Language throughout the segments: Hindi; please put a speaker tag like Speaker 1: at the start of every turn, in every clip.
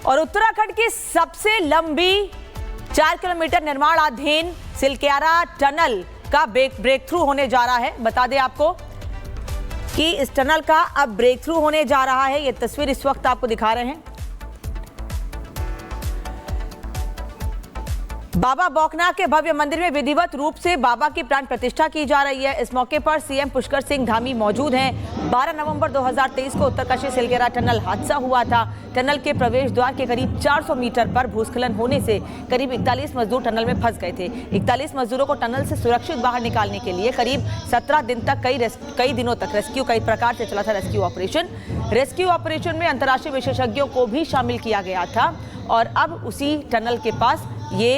Speaker 1: और उत्तराखंड की सबसे लंबी 4 किलोमीटर निर्माणाधीन सिलक्यारा टनल का ब्रेक थ्रू होने जा रहा है। बता दें आपको कि इस टनल का अब ब्रेक थ्रू होने जा रहा है। ये तस्वीर इस वक्त आपको दिखा रहे हैं। बाबा बौखनाक के भव्य मंदिर में विधिवत रूप से बाबा की प्राण प्रतिष्ठा की जा रही है। इस मौके पर सीएम पुष्कर सिंह धामी मौजूद हैं। 12 नवंबर 2023 को उत्तरकाशी सिलक्यारा टनल हादसा हुआ था। टनल के प्रवेश द्वार के करीब 400 मीटर पर भूस्खलन होने से करीब 41 मजदूर टनल में फंस गए थे। 41 मजदूरों को टनल से सुरक्षित बाहर निकालने के लिए करीब 17 दिन तक कई दिनों तक कई प्रकार से चला था रेस्क्यू ऑपरेशन में अंतर्राष्ट्रीय विशेषज्ञों को भी शामिल किया गया था और अब उसी टनल के पास ये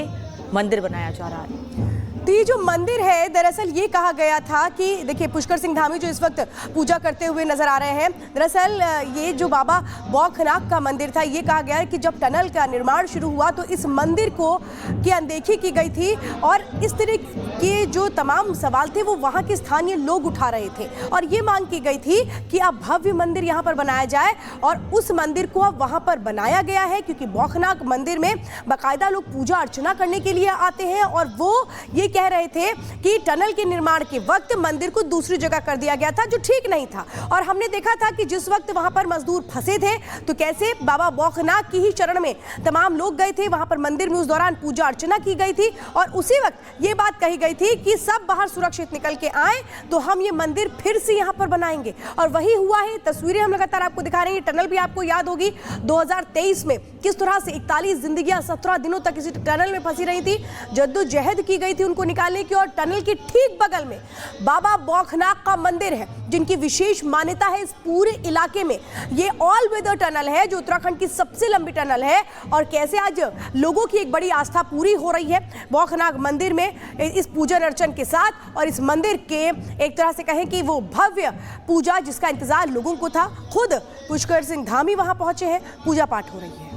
Speaker 1: मंदिर बनाया जा रहा है।
Speaker 2: तो ये जो मंदिर है, दरअसल ये कहा गया था कि देखिए पुष्कर सिंह धामी जो इस वक्त पूजा करते हुए नजर आ रहे हैं, दरअसल ये जो बाबा बौखनाक का मंदिर था, ये कहा गया है कि जब टनल का निर्माण शुरू हुआ तो इस मंदिर की अनदेखी की गई थी और इस तरह के जो तमाम सवाल थे वो वहाँ के स्थानीय लोग उठा रहे थे और ये मांग की गई थी कि अब भव्य मंदिर यहाँ पर बनाया जाए और उस मंदिर को अब वहाँ पर बनाया गया है क्योंकि बौखनाक मंदिर में बाकायदा लोग पूजा अर्चना करने के लिए आते हैं और वो ये कह रहे थे कि टनल के निर्माण के वक्त मंदिर को दूसरी जगह कर दिया गया था जो ठीक नहीं था। और हमने देखा था कि जिस वक्त वहां पर मजदूर फंसे थे तो कैसे बाबा बौखनाक की ही शरण में तमाम लोग गए थे। वहां पर मंदिर में उस दौरान पूजा अर्चना की गई थी और उसी वक्त ये बात कही गई थी कि सब बाहर सुरक्षित निकल के आए तो हम ये मंदिर फिर से यहाँ पर बनाएंगे और वही हुआ है। तस्वीरें हम लगातार आपको दिखा रहे हैं। टनल भी आपको याद होगी 2023 में किस तरह से 41 जिंदगियां 17 दिनों तक इसी टनल में फंसी रही थी। जद्दोजहद की गई थी उनको निकालने की और टनल के ठीक बगल में बाबा बौखनाक का मंदिर है जिनकी विशेष मान्यता है इस पूरे इलाके में। ये ऑल वेदर टनल है जो उत्तराखंड की सबसे लंबी टनल है और कैसे आज लोगों की एक बड़ी आस्था पूरी हो रही है बौखनाक मंदिर में इस पूजन अर्चन के साथ। और इस मंदिर के एक तरह से कहें कि वो भव्य पूजा जिसका इंतजार लोगों को था, खुद पुष्कर सिंह धामी वहां पहुंचे हैं, पूजा पाठ हो रही है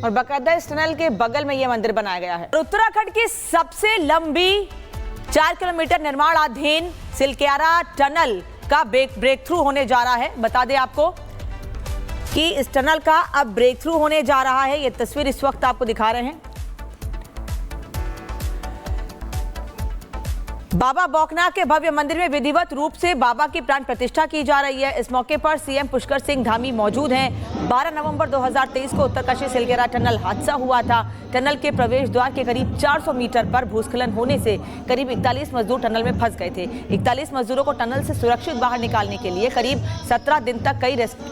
Speaker 1: और बाकायदा इस टनल के बगल में यह मंदिर बनाया गया है। उत्तराखंड की सबसे लंबी 4 किलोमीटर निर्माणाधीन सिलक्यारा टनल का ब्रेक थ्रू होने जा रहा है। बता दें आपको कि इस टनल का अब ब्रेक थ्रू होने जा रहा है। ये तस्वीर इस वक्त आपको दिखा रहे हैं। बाबा बौखनाक के भव्य मंदिर में विधिवत रूप से बाबा की प्राण प्रतिष्ठा की जा रही है। इस मौके पर सीएम पुष्कर सिंह धामी मौजूद हैं। 12 नवंबर 2023 को उत्तरकाशी सिलक्यारा टनल हादसा हुआ था। टनल के प्रवेश द्वार के करीब 400 मीटर पर भूस्खलन होने से करीब 41 मजदूर टनल में फंस गए थे। 41 मजदूरों को टनल से सुरक्षित बाहर निकालने के लिए करीब 17 दिन तक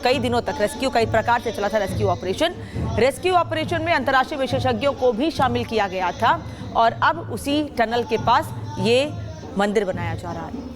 Speaker 1: कई दिनों तक कई प्रकार से चला था रेस्क्यू ऑपरेशन में अंतर्राष्ट्रीय विशेषज्ञों को भी शामिल किया गया था और अब उसी टनल के पास ये मंदिर बनाया जा रहा है।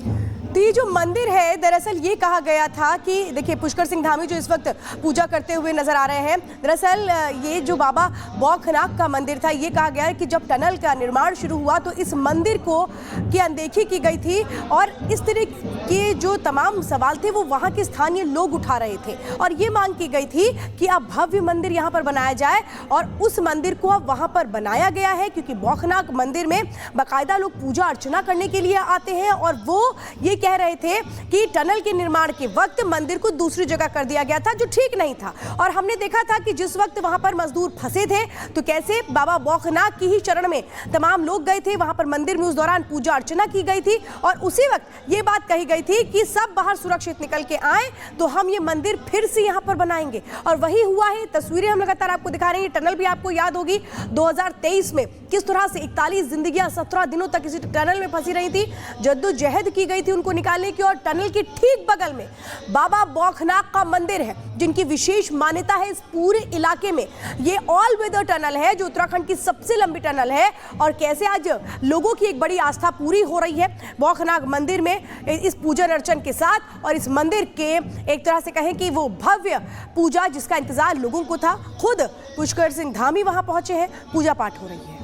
Speaker 2: तो ये जो मंदिर है, दरअसल ये कहा गया था कि देखिए पुष्कर सिंह धामी जो इस वक्त पूजा करते हुए नजर आ रहे हैं, दरअसल ये जो बाबा बौखनाक का मंदिर था, ये कहा गया है कि जब टनल का निर्माण शुरू हुआ तो इस मंदिर की अनदेखी की गई थी और इस तरह के जो तमाम सवाल थे वो वहाँ के स्थानीय लोग उठा रहे थे और ये मांग की गई थी कि अब भव्य मंदिर यहाँ पर बनाया जाए और उस मंदिर को अब वहाँ पर बनाया गया है क्योंकि बौखनाक मंदिर में बाकायदा लोग पूजा अर्चना करने के लिए आते हैं और वो ये कह रहे थे कि टनल के निर्माण के वक्त मंदिर को दूसरी जगह कर दिया गया था जो ठीक नहीं था। और हमने देखा था कि जिस वक्त वहां पर मजदूर फंसे थे तो कैसे बाबा बौखनाक की ही शरण में तमाम लोग गए थे। वहां पर मंदिर में उस दौरान पूजा अर्चना की गई थी और उसी वक्त ये बात कही गई थी कि सब बाहर सुरक्षित निकल के आए तो हम ये मंदिर फिर से यहाँ पर बनाएंगे और वही हुआ है। तस्वीरें हम लगातार आपको दिखा रहे हैं। टनल भी आपको याद होगी 2023 में किस तरह से 41 जिंदगियां 17 दिनों तक इसी टनल में फंसी रही थी। जद्दोजहद की गई थी उनको निकालने की और टनल के ठीक बगल में बाबा बौखनाक का मंदिर है जिनकी विशेष मान्यता है इस पूरे इलाके में। ये ऑल वेदर टनल है जो उत्तराखंड की सबसे लंबी टनल है और कैसे आज लोगों की एक बड़ी आस्था पूरी हो रही है बौखनाक मंदिर में इस पूजन अर्चन के साथ। और इस मंदिर के एक तरह से कहें कि वो भव्य पूजा जिसका इंतजार लोगों को था, खुद पुष्कर सिंह धामी वहां पहुंचे हैं, पूजा पाठ हो रही है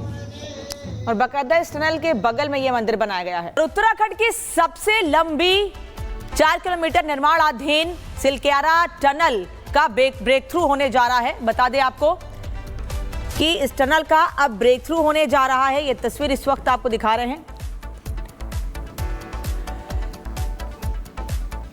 Speaker 1: और बाकायदा इस टनल के बगल में यह मंदिर बनाया गया है। उत्तराखंड की सबसे लंबी 4 किलोमीटर निर्माणाधीन सिलक्यारा टनल का ब्रेक थ्रू होने जा रहा है। बता दें आपको कि इस टनल का अब ब्रेक थ्रू होने जा रहा है। ये तस्वीर इस वक्त आपको दिखा रहे हैं।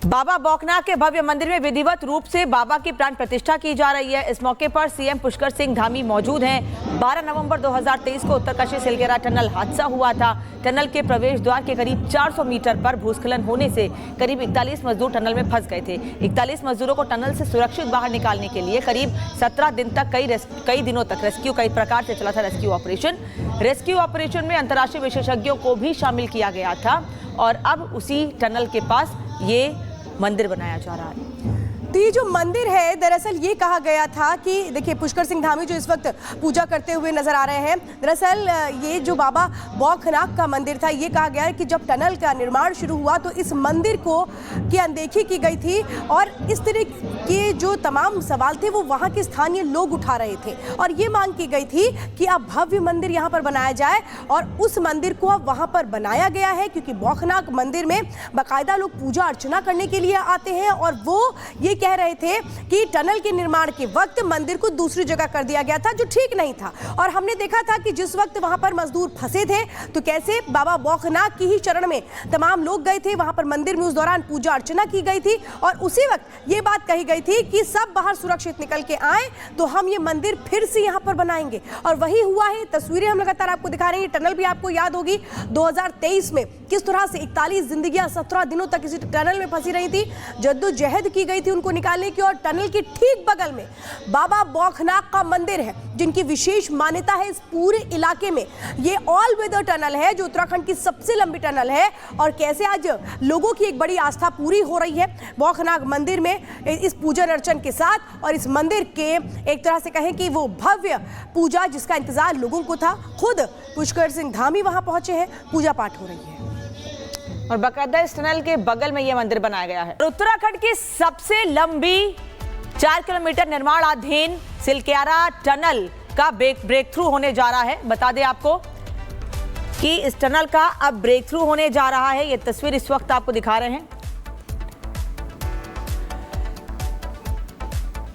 Speaker 1: बाबा बौखनाक के भव्य मंदिर में विधिवत रूप से बाबा की प्राण प्रतिष्ठा की जा रही है। इस मौके पर सीएम पुष्कर सिंह धामी मौजूद हैं। 12 नवंबर 2023 को उत्तरकाशी सिलगेरा टनल हादसा हुआ था। टनल के प्रवेश द्वार के करीब 400 मीटर पर भूस्खलन होने से करीब 41 मजदूर टनल में फंस गए थे। 41 मजदूरों को टनल से सुरक्षित बाहर निकालने के लिए करीब 17 दिन तक कई दिनों तक कई प्रकार से चला था रेस्क्यू ऑपरेशन। रेस्क्यू ऑपरेशन में अंतर्राष्ट्रीय विशेषज्ञों को भी शामिल किया गया था और अब उसी टनल के पास ये मंदिर बनाया जा रहा है।
Speaker 2: तो ये जो मंदिर है, दरअसल ये कहा गया था कि देखिए पुष्कर सिंह धामी जो इस वक्त पूजा करते हुए नजर आ रहे हैं, दरअसल ये जो बाबा बौखनाक का मंदिर था, ये कहा गया है कि जब टनल का निर्माण शुरू हुआ तो इस मंदिर को की अनदेखी की गई थी और इस तरह के जो तमाम सवाल थे वो वहाँ के स्थानीय लोग उठा रहे थे और ये मांग की गई थी कि अब भव्य मंदिर यहाँ पर बनाया जाए और उस मंदिर को अब वहाँ पर बनाया गया है क्योंकि बौखनाक मंदिर में बाकायदा लोग पूजा अर्चना करने के लिए आते हैं और वो ये कह रहे थे कि टनल के निर्माण के वक्त मंदिर को दूसरी जगह कर दिया गया था जो ठीक नहीं था। और हमने देखा था कि जिस वक्त वहां पर मजदूर फंसे थे तो कैसे बाबा बौखनाक की ही शरण में तमाम लोग गए थे, वहां पर मंदिर में उस दौरान पूजा अर्चना की गई थी और उसी वक्त ये बात कही गई थी कि सब बाहर सुरक्षित निकल के आए तो हम ये मंदिर फिर से यहाँ पर बनाएंगे और वही हुआ है। तस्वीरें हम लगातार आपको दिखा रहे हैं। टनल भी आपको याद होगी 2023 में किस तरह से 41 जिंदगियां 17 दिनों तक इसी टनल में फंसी रही थी, जद्दोजहद की गई थी उनको निकालने की। और टनल के ठीक बगल में बाबा बौखनाक का मंदिर है जिनकी विशेष मान्यता है इस पूरे इलाके में। ये ऑल वेदर टनल है जो उत्तराखंड की सबसे लंबी टनल है और कैसे आज लोगों की एक बड़ी आस्था पूरी हो रही है बौखनाक मंदिर में इस पूजन अर्चन के साथ। और इस मंदिर के एक तरह से कहें कि वो भव्य पूजा जिसका इंतजार लोगों को था, खुद पुष्कर सिंह धामी वहां पहुंचे हैं, पूजा पाठ हो रही है
Speaker 1: और बाकायदा इस टनल के बगल में यह मंदिर बनाया गया है। उत्तराखंड की सबसे लंबी 4 किलोमीटर निर्माणाधीन सिलगेरा टनल का ब्रेक थ्रू होने जा रहा है। बता दें आपको कि इस टनल का अब ब्रेक थ्रू होने जा रहा है। ये तस्वीर इस वक्त आपको दिखा रहे हैं।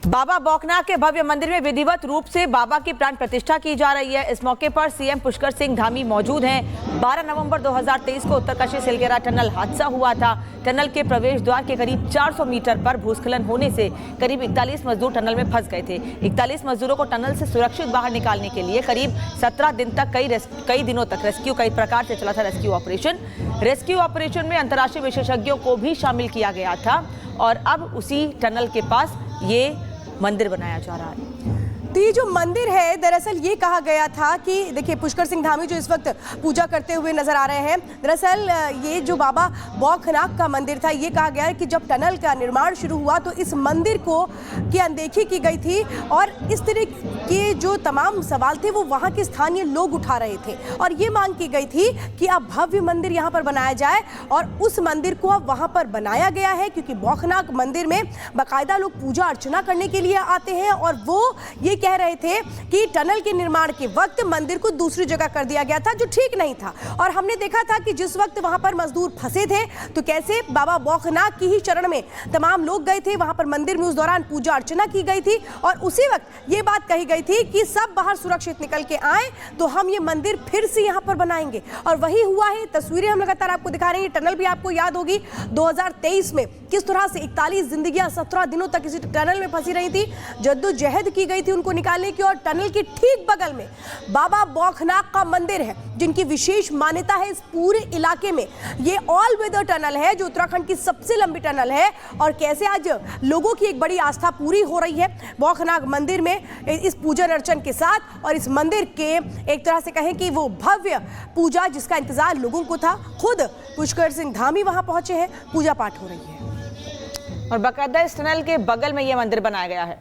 Speaker 1: बाबा बौखनाक के भव्य मंदिर में विधिवत रूप से बाबा की प्राण प्रतिष्ठा की जा रही है। इस मौके पर सीएम पुष्कर सिंह धामी मौजूद हैं। 12 नवंबर 2023 को उत्तरकाशी सिलगेरा टनल हादसा हुआ था। टनल के प्रवेश द्वार के करीब 400 मीटर पर भूस्खलन होने से करीब 41 मजदूर टनल में फंस गए थे। 41 मजदूरों को टनल से सुरक्षित बाहर निकालने के लिए करीब 17 दिन तक कई दिनों तक कई प्रकार से चला था रेस्क्यू ऑपरेशन। रेस्क्यू ऑपरेशन में अंतर्राष्ट्रीय विशेषज्ञों को भी शामिल किया गया था और अब उसी टनल के पास ये मंदिर बनाया जा रहा है।
Speaker 2: तो ये जो मंदिर है, दरअसल ये कहा गया था कि देखिए पुष्कर सिंह धामी जो इस वक्त पूजा करते हुए नजर आ रहे हैं, दरअसल ये जो बाबा बौखनाक का मंदिर था, ये कहा गया है कि जब टनल का निर्माण शुरू हुआ तो इस मंदिर को की अनदेखी की गई थी और इस तरह के जो तमाम सवाल थे वो वहाँ के स्थानीय लोग उठा रहे थे और ये मांग की गई थी कि अब भव्य मंदिर यहाँ पर बनाया जाए और उस मंदिर को अब वहाँ पर बनाया गया है क्योंकि बौखनाक मंदिर में बाकायदा लोग पूजा अर्चना करने के लिए आते हैं और वो ये कह रहे थे कि टनल के निर्माण के वक्त मंदिर को दूसरी जगह कर दिया गया था जो ठीक नहीं था। और हमने देखा था कि जिस वक्त वहां पर मजदूर फंसे थे तो कैसे बाबा बौखनाक की ही शरण में तमाम लोग गए थे, वहां पर मंदिर में उस दौरान पूजा अर्चना की गई थी और उसी वक्त ये बात कही गई थी कि सब बाहर सुरक्षित निकल के आए तो हम ये मंदिर फिर से यहाँ पर बनाएंगे और वही हुआ है। तस्वीरें हम लगातार आपको दिखा रहे हैं। टनल भी आपको याद होगी 2023 में किस तरह से 41 जिंदगियां 17 दिनों तक इसी टनल में फंसी रही थी, जद्दोजहद की गई थी उनको निकालने की। और टनल के ठीक बगल में बाबा बौखनाक का मंदिर है जिनकी विशेष मान्यता है इस पूरे इलाके में। ये ऑल वेदर टनल है जो उत्तराखंड की सबसे लंबी टनल है और कैसे आज लोगों की एक बड़ी आस्था पूरी हो रही है बौखनाक मंदिर में इस पूजन अर्चन के साथ। और इस मंदिर के एक तरह से कहें कि वो भव्य पूजा जिसका इंतजार लोगों को था, खुद पुष्कर सिंह धामी वहां पहुंचे हैं, पूजा पाठ हो रही है
Speaker 1: और बाकायदा इस टनल के बगल में यह मंदिर बनाया गया है।